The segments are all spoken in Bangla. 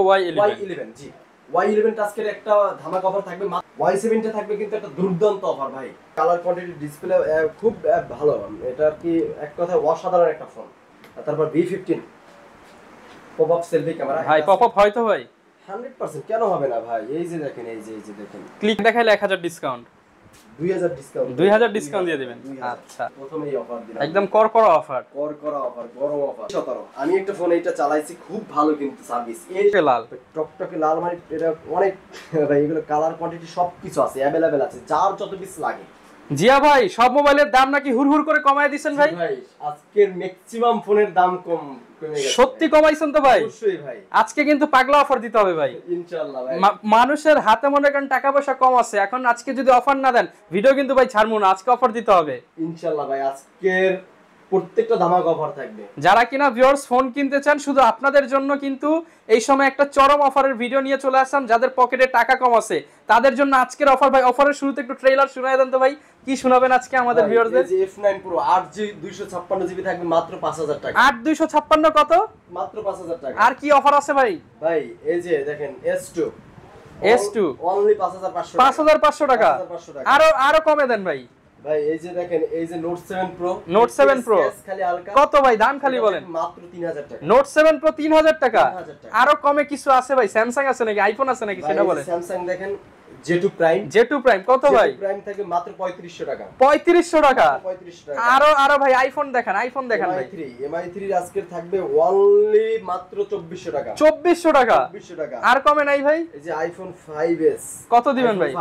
Y11 জি Y11 আজকের একটা ধামাকা অফার থাকবে। Y7 টা থাকবে কিন্তু একটা দুর্দান্ত অফার ভাই। কালার কোয়ান্টিটি ডিসপ্লে খুব ভালো। এটা আর কি এক কথায় অসাধারণ একটা ফোন। তারপর B15 pop up selfie camera. ভাই পপ আপ হয় তো ভাই 100% কেন হবে না ভাই? এই যে দেখেন, এই যে দেখেন, ক্লিক দেখাইলে 1000 ডিসকাউন্ট, 2000 ডিসকাউন্ট, 2000 ডিসকাউন্ট দিয়ে দিবেন। আচ্ছা প্রথমেই অফার দিলাম, একদম করকরা অফার, করকরা অফার, গরম অফার। 17 আমি একটা ফোন এইটা চালাইছি, খুব ভালো কিন্তু সার্ভিস। এই লাল টকটকে লাল মানে এটা অনেক ভাই, এগুলো কালার কোয়ান্টিটি সবকিছু আছে, अवेलेबल আছে, যার যত পিস লাগে। জিয়া ভাই সব মোবাইলের দাম নাকি হুড়হুড় করে কমায় দিবেন ভাই? ভাই আজকের ম্যাক্সিমাম ফোনের দাম কমে গেছে। সত্যি কমাইছেন তো ভাই? অবশ্যই ভাই, আজকে কিন্তু পাগলা অফার দিতে হবে ভাই ইনশাআল্লাহ ভাই। মানুষের হাতে মনে করেন টাকা পয়সা কম আছে, এখন আজকে যদি অফার না দেন ভিডিও কিন্তু ভাই ছাড়বো না, আজকে অফার দিতে হবে ইনশাআল্লাহ ভাই, আজকের প্রত্যেকটা ধামাকা অফার থাকবে। যারা কিনা ভিউয়ার্স ফোন কিনতে চান শুধু আপনাদের জন্য কিন্তু এই সময় একটা চরম অফারের ভিডিও নিয়ে চলে আসলাম। যাদের পকেটে টাকা কম আছে তাদের জন্য আজকের অফার ভাই। অফারের শুরুতে একটু ট্রেলার শোনায় দেন তো ভাই, কি শোনাবেন আজকে আমাদের ভিউয়ারদের? এই যে F9 Pro 8GB 256GB থাকবে মাত্র 5000 টাকা। 8256 কত? মাত্র 5000 টাকা। আর কি অফার আছে ভাই? ভাই এই যে দেখেন S2 অনলি 5500 টাকা। 5500 টাকা, আরো কমে দেন ভাই। ভাই এই যে দেখেন, এই যে Note 7 Pro, Note 7 Pro খালি হালকা কত ভাই? দাম খালি বলেন। মাত্র 3000 টাকা। Note 7 Pro 3000 টাকা। আরো কমে কিছু আছে ভাই? স্যামসাং আছে নাকি, আইফোন আছে নাকি সেটা বলেন। স্যামসাং দেখেন J2 Prime, J2 Prime কত ভাই? J2 Prime থাকে মাত্র 3500 টাকা। 3500 টাকা। 3500 টাকা। আরো ভাই আইফোন দেখেন, আইফোন দেখেন ভাই। MI3 আজকে থাকবে অনলি মাত্র 2400 টাকা। 2400 টাকা। 2400 টাকা। আর কমে নাই ভাই? এই যে iPhone 5s কত দিবেন ভাই?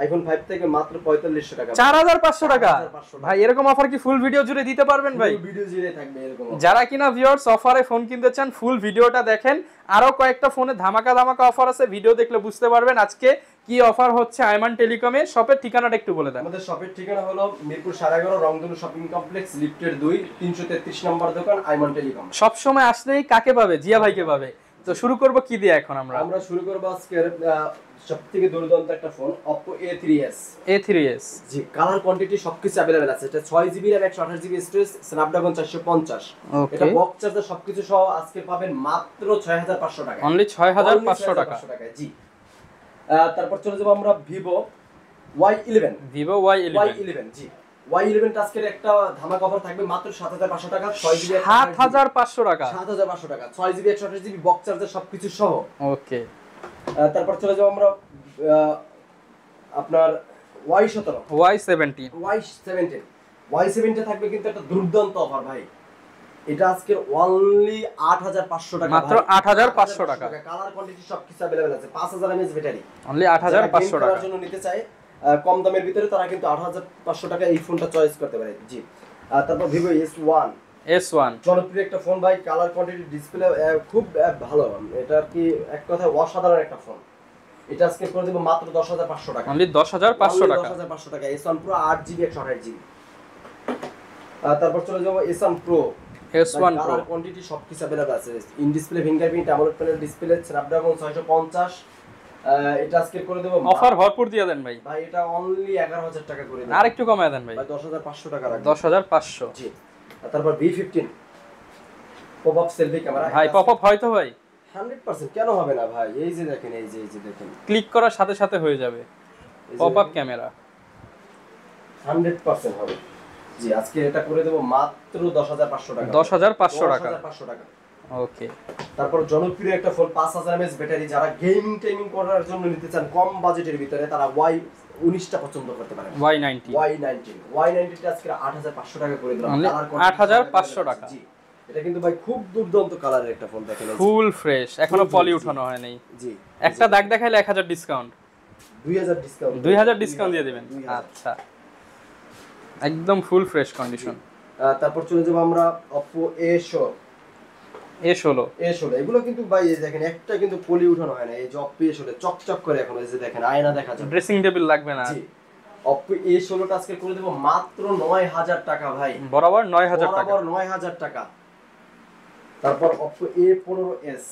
iPhone 5 থেকে মাত্র 4500 টাকা। 4500 টাকা ভাই। এরকম অফার কি ফুল ভিডিও জুড়ে দিতে পারবেন ভাই? ফুল ভিডিও জুড়ে থাকবে এরকম। যারা কিনা ভিউয়ার্স অফারে ফোন কিনতে চান ফুল ভিডিওটা দেখেন। আরো কয়েকটা ফোনে ধামাকা অফার আছে, ভিডিও দেখলে বুঝতে পারবেন আজকে কি অফার হচ্ছে আইমান টেলিকমে। শপের ঠিকানাটা একটু বলে দেন। আমাদের শপের ঠিকানা হলো মিরপুর 11.5 রংধনু শপিং কমপ্লেক্স, লিফটের 2, 333 নম্বর দোকান, আইমান টেলিকম। সব সময় আসলেই কাকে পাবে? জিয়া ভাইকে পাবে। তো শুরু করব কি দিয়ে এখন আমরা শুরু করব আজকের সবথেকে দুর্দান্ত একটা ফোন Oppo A3s। জি কালার কোয়ান্টিটি সবকিছু अवेलेबल আছে। এটা 6GB RAM 128GB storage, Snapdragon 450। এটা বক্স চার্জার সবকিছু সহ আজকে পাবেন মাত্র 6500 টাকা। অনলি 6500 টাকা। জি তারপর চলে যাব আমরা Vivo Y11। জি Y11 আজকের একটা ধামাকা অফার থাকবে মাত্র 7500 টাকা। 6GB 7500 টাকা। 7500 টাকা, 6GB 128GB বক্স চার্জার সবকিছু সহ। ওকে তারপর চলে যাব আমরা আপনার Y17 টা থাকবে কিন্তু একটা দুর্দান্ত অফার ভাই। এটা আজকে অনলি 8500 টাকা, মাত্র 8500 টাকা। কালার কোয়ান্টিটি সবকিছু अवेलेबल আছে। 5000 mAh ব্যাটারি, অনলি 8500 টাকা জন্য নিতে চাই কম দামের ভিতরে, তারা কিন্তু 8500 টাকা এই ফোনটা চয়েস করতে পারে। জি তারপর Vivo S1 জনপ্রিয় একটা ফোন ভাই। কালার কোয়ান্টিটি ডিসপ্লে খুব ভালো। এটা আর কি এক কথায় অসাধারণ একটা ফোন। এটা আজকে করে দেব মাত্র 10500 টাকা। অনলি 10500 টাকা। 10500 টাকা। S1 Pro 8GB 128GB। তারপর চলে যাব S1 Pro। কালার কোয়ান্টিটি সবকিছু अवेलेबल আছে। In display fingerprint, AMOLED panel display, Snapdragon 650। এটা আজকে করে দেব অফার ভরপুর দিয়ে দেন ভাই। ভাই এটা অনলি 11000 টাকা করে দেব। আর একটু কমায় দেন ভাই। 10500 টাকা রাখবেন। 10500 জি তারপর B15 pop up selfie camera. ভাই পপ আপ হয় তো ভাই? 100% কেন হবে না ভাই? এই যে দেখেন, এই যে দেখেন, ক্লিক করার সাথে সাথে হয়ে যাবে পপ আপ ক্যামেরা। 100% হবে। জি আজকে এটা করে দেব মাত্র 10500 টাকা। 10500 টাকা। 10500 টাকা। ওকে তারপর জনপ্রিয় একটা ফোন 5000 mAh ব্যাটারি, যারা গেমিং টাইমিং করার জন্য নিতে চান কম বাজেটের ভিতরে, তারা Y19 টা পছন্দ করতে পারেন। Y19 টা আজকে 8500 টাকা করে দিলাম। 8500 টাকা। জি এটা কিন্তু ভাই খুব দুর্দান্ত কালারের একটা ফোন। দেখেন ফুল ফ্রেশ, এখনো পলি উঠানো হয় নাই। জি একটা দাগ দেখাইলে 1000 ডিসকাউন্ট, 2000 ডিসকাউন্ট দিয়ে দিবেন। আচ্ছা একদম ফুল ফ্রেশ কন্ডিশন। তারপর চলে যাব আমরা Oppo A16। এগুলো কিন্তু ভাই এই দেখেন একটা কিন্তু পলি উঠানো হয় না। এই যে Oppo A16 চকচক করে এখন, এই যে দেখেন আয়না দেখা যায়, ড্রেসিং টেবিল লাগবে না। জি Oppo A16 টা আজকে করে দেব মাত্র 9000 টাকা ভাই। বরাবর 9000 টাকা। বরাবর 9000 টাকা। তারপর Oppo A15s।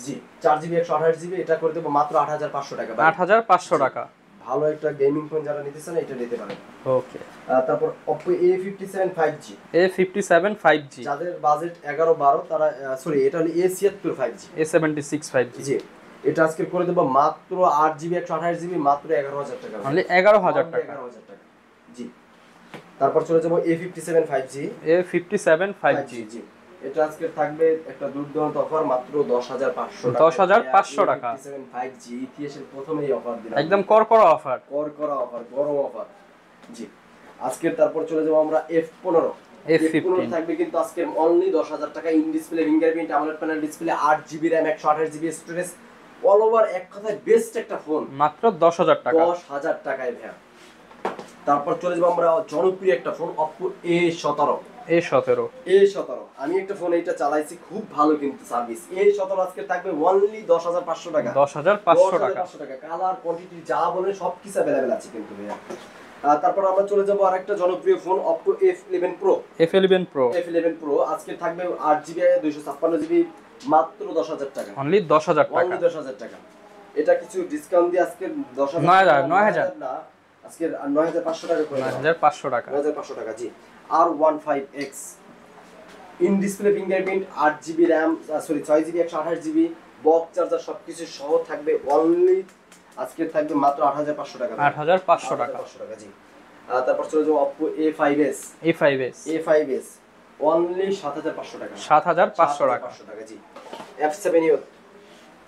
জি 4GB 128GB এটা করে দেব মাত্র 8500 টাকা ভাই। 8500 টাকা। ভালো একটা গেমিং ফোন যারা নিতেছেন এটা নিতে পারেন। ওকে, তারপর Oppo A57 5G, A57 5G, যাদের বাজেট 11-12 তারা সরি এটা হলো A76 5G, A76 5G, জি এটা আজকে করে দেব মাত্র 8GB 128GB মাত্র 11,000 টাকা, অনলি 11,000 টাকা। 11,000 টাকা, জি। তারপর চলে যাব A57 5G, A57 5G, জি এটা আজকে থাকবে একটা দুর্দান্ত অফার মাত্র 10,500 টাকা, 10,500 টাকা, A57 5G ইতিহাসের প্রথমেই অফার দিলাম, একদম করকরা অফার, করকরা অফার, গরম অফার, জি। আজকে তারপর চলে যাব আমরা F15 থাকবে কিন্তু আজকে অনলি 10,000 টাকা, in display fingerprint AMOLED panel display 8GB RAM 128GB storage, all over এক কথায় বেস্ট একটা ফোন মাত্র 10,000 টাকা, 10,000 টাকায় ভাই। তারপর চলে যাব আমরা জনপ্রিয় একটা ফোন Oppo A17 আমি একটা ফোন এটা চালাইছি, খুব ভালো কিন্তু সার্ভিস। A17 আজকে থাকবে অনলি 10,500 টাকা, 10,500 টাকা, কালার কোয়ান্টিটি যা বলে সবকিছু अवेलेबल আছে কিন্তু ভাইয়া। তারপর আমরা চলে যাব আরেকটা জনপ্রিয় ফোন Oppo F11 Pro আজকে থাকবে 8GB 256GB মাত্র 10,000 টাকা, অনলি 10,000 টাকা, 10,000 টাকা। এটা কিছু ডিসকাউন্ট দিয়ে আজকে 10,000 9,000 না, আজকে 9,500 টাকা করে 9,500 টাকা, 9,500 টাকা, জি। R15X in display fingerprint 8GB RAM sorry 6GB 128GB box charger সবকিছু সহ থাকবে অনলি আজকে থাকবে মাত্র 8,500 টাকা, 8,500 টাকা, জি। তারপর চলে যাব Oppo A5s অনলি 7,500 টাকা, 7,500 টাকা, জি। F7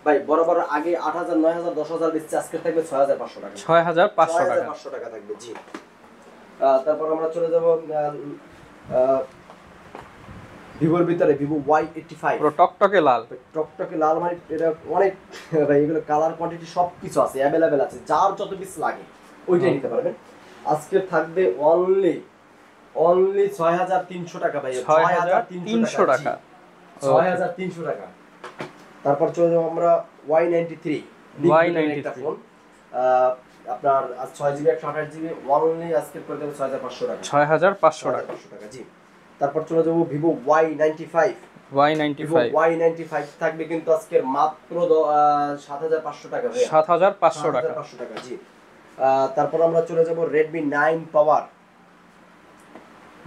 ভাই বরাবর আগে 8,000 9,000 10,000 বেচছে, আজকে থাকবে 6,500 টাকা, 6,500 টাকা থাকবে, জি। তারপর আমরা চলে যাব ভিভোর ভিতরে Vivo Y85 পুরো টকটকে লাল, মানে এটা অনেক ভাই, এগুলো কালার কোয়ান্টিটি সবকিছু আছে, अवेलेबल আছে, যার যত পিস লাগে ওইটাই নিতে পারবেন। আজকে থাকবে অনলি 6,300 টাকা ভাই, 6,300 টাকা, 6,300 টাকা। তারপর চলে যাব আমরা Y93 একটা ফোন, আপনার 6GB 128GB অনলি আজকে করে দেব 6,500 টাকা, 6,500 টাকা, জি। তারপর চলে যাব Vivo Y95 থাকবে কিন্তু আজকে মাত্র 7,500 টাকা ভাই, 7,500 টাকা, জি। তারপর আমরা চলে যাব Redmi 9 Power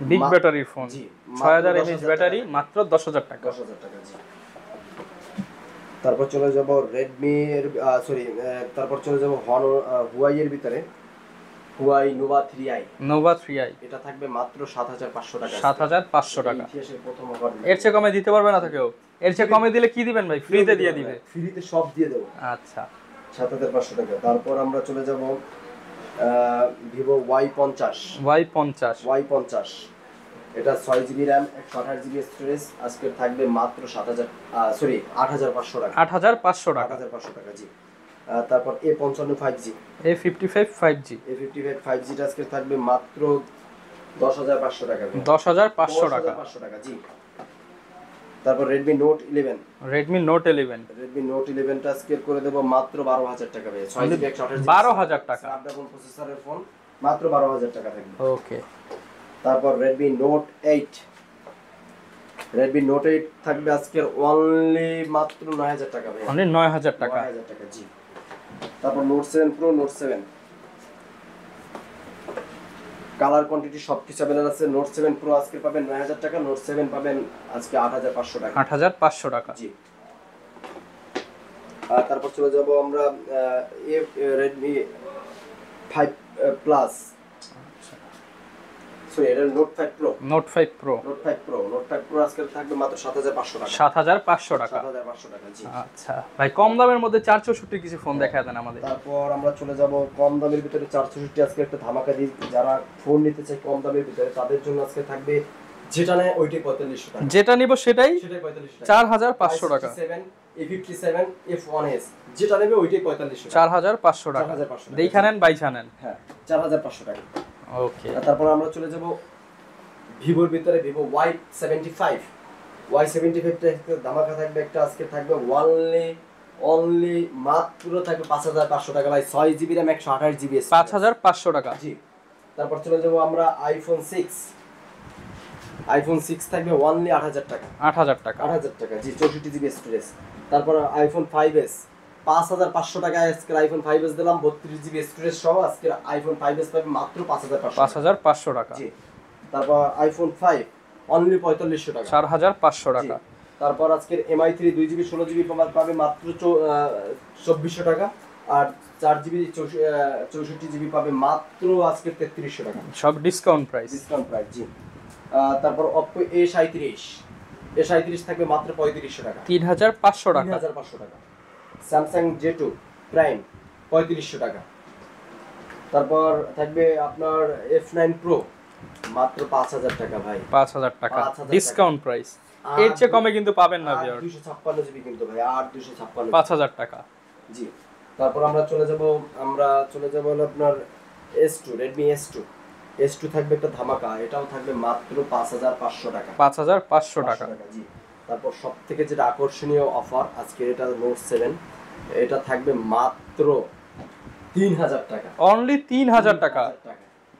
বিগ ব্যাটারির ফোন, জি 6000 mAh ব্যাটারি মাত্র 10,000 টাকা, 10,000 টাকা, জি। তারপর চলে যাব Redmi এর তারপর চলে যাব Huawei এর ভিতরে Huawei Nova 3i এটা থাকবে মাত্র 7,500 টাকা, 7,500 টাকা। ইতিহাসের প্রথম অফার, এর চেয়ে কমে দিতে পারবে না তো কেউ? এর চেয়ে কমে দিলে কি দিবেন ভাই? ফ্রিতে দিয়ে দিবে, ফ্রিতে সব দিয়ে দেব, আচ্ছা 7,500 টাকা। তারপর আমরা চলে যাব Vivo Y50 এটা 6GB RAM 128GB স্টোরেজ আজকে থাকবে মাত্র 8,500 টাকা, 8,500 টাকা, 8,500 টাকা, জি। তারপর A55 5G A55 5G টা আজকে থাকবে মাত্র 10,500 টাকা, 10,500 টাকা, 10,500 টাকা, জি। তারপর Redmi Note 11 টা আজকে করে দেব মাত্র 12,000 টাকা ভাই, 6GB 128GB 12,000 টাকা, স্ন্যাপড্রাগন প্রসেসরের ফোন মাত্র 12,000 টাকা থাকবে, ওকে। তারপর Redmi Note 8 থাকবে আজকে অনলি মাত্র 9,000 টাকা ভাই, অনলি 9,000 টাকা, 9,000 টাকা, জি। তারপর Note 7 Pro কালার কোয়ান্টিটি সবকিছু अवेलेबल আছে। Note 7 Pro আজকে পাবেন 9,000 টাকা, Note 7 পাবেন আজকে 8,500 টাকা, 8,500 টাকা, জি। তারপর চলে যাব আমরা Redmi 5 Plus এটা Note 5 Pro আজকে থাকবে মাত্র 7,500 টাকা, 7,500 টাকা, 7,500 টাকা, জি। আচ্ছা ভাই, কম দামের মধ্যে 464 কিছু ফোন দেখায় দেন আমাদের। তারপর আমরা চলে যাব কম দামের ভিতরে 464 আজকে একটা ধামাকা দিই, যারা ফোন নিতে চায় কম দামের ভিতরে তাদের জন্য আজকে থাকবে যেটা নেয় ওইটাই 4500 টাকা, যেটা নিব সেটাই 4500 টাকা, 4,500 টাকা, A57 F1s যেটা নেবে ওইটাই 4500 টাকা, 4,500 টাকা, দেখা নেন বাইছা নেন, হ্যাঁ 4,500 টাকা, ওকে। তারপর আমরা চলে যাব ভিভোর ভিতরে Vivo Y75 টা একটা ধামাকা থাকবে, একটা আজকে থাকবে অনলি মাত্র থাকবে 5,500 টাকা ভাই, 6GB RAM 128GB 5,500 টাকা, জি। তারপর চলে যাব আমরা iPhone 6 থাকবে অনলি 8,000 টাকা, 8,000 টাকা, 8,000 টাকা, জি 64GB স্টোরেজ। তারপর iPhone 5s 5500 টাকায় আজকের আইফোন 5s দিলাম 32GB স্টোরেজ সহ। আজকের আইফোন 5s পাবে মাত্র 5500 টাকা। জি। তারপর আইফোন 5 অনলি 4500 টাকা, 4500 টাকা। তারপর আজকের MI3 2GB 16GB পাবে মাত্র 2400 টাকা, আর 4GB 64GB পাবে মাত্র আজকে 3300 টাকা, সব ডিসকাউন্ট প্রাইস। জি। তারপর Oppo A37 থাকবে মাত্র 3500 টাকা, 3500 টাকা। 3500 টাকা। Samsung J2 Prime 3500 টাকা। তারপর থাকবে আপনার F9 Pro মাত্র 5000 টাকা ভাই, 5000 টাকা ডিসকাউন্ট প্রাইস। এর চেয়ে কমে কিন্তু পাবেন না ভিউয়ার। 256GB কিন্তু ভাই, আর 256 5000 টাকা। জি। তারপর আমরা চলে যাব হলো আপনার S2 Redmi S2 থাকবে একটা ধামাকা, এটাও থাকবে মাত্র 5500 টাকা, 5500 টাকা। জি। তারপর সবথেকে যেটা আকর্ষণীয় অফার আজকে, এটা Note 7, এটা থাকবে মাত্র 3000 টাকা, অনলি 3000 টাকা।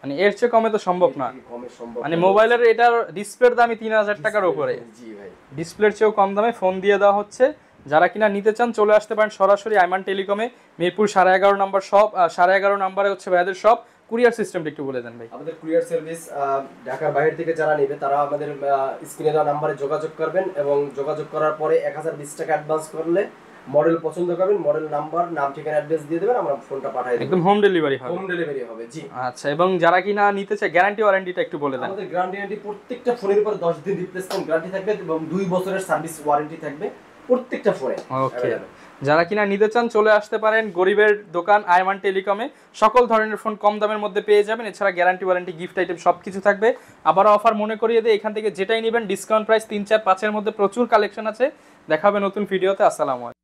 মানে এর চেয়ে কমে তো সম্ভব না, মানে মোবাইলের এটার ডিসপ্লের দামই 3000 টাকার উপরে। জি ভাই, ডিসপ্লের চেয়েও কম দামে ফোন দিয়ে দেওয়া হচ্ছে। যারা কিনা নিতে চান চলে আসতে পারেন সরাসরি আইমান টেলিকমে, মিরপুর 11.5 নম্বর শপ, 11.5 নম্বরে হচ্ছে ভাইদের শপ। কুরিয়ার সিস্টেমটা একটু বলে দেন ভাই। আমাদের কুরিয়ার সার্ভিস ঢাকার বাইরে থেকে যারা নেবে তারা আমাদের স্ক্রিনে দেওয়া নম্বরে যোগাযোগ করবেন, এবং যোগাযোগ করার পরে 1020 টাকা অ্যাডভান্স করলে মডেল পছন্দ করবেন, মডেল নাম্বার, নাম, ঠিকানা, অ্যাড্রেস দিয়ে দেবেন, আমরা ফোনটা পাঠিয়ে দেব। একদম হোম ডেলিভারি হবে। হোম ডেলিভারি হবে, জি। আচ্ছা, এবং যারা কিনা নিতে চায় গ্যারান্টি ওয়ারেন্টিটা একটু বলে দেন। আমাদের গ্যারান্টি প্রত্যেকটা ফোনের উপর 10 দিন রিপ্লেসমেন্ট গ্যারান্টি থাকবে এবং 2 বছরের সার্ভিস ওয়ারেন্টি থাকবে প্রত্যেকটা ফোনে। ওকে, যারা কিনা নিতে চান চলে আসতে পারেন গরিবের দোকান আইমান টেলিকমে। সকল ধরনের ফোন কম দামের মধ্যে পেয়ে যাবেন, এছাড়া গ্যারান্টি ওয়ারেন্টি, গিফট আইটেম সবকিছু থাকবে। আবার অফার মনে করিয়ে দেয়, এখান থেকে যেটাই নেবেন ডিসকাউন্ট প্রাইস 3, 4, 5 এর মধ্যে প্রচুর কালেকশন আছে। দেখা হবে নতুন ভিডিওতে। আসসালামু আলাইকুম।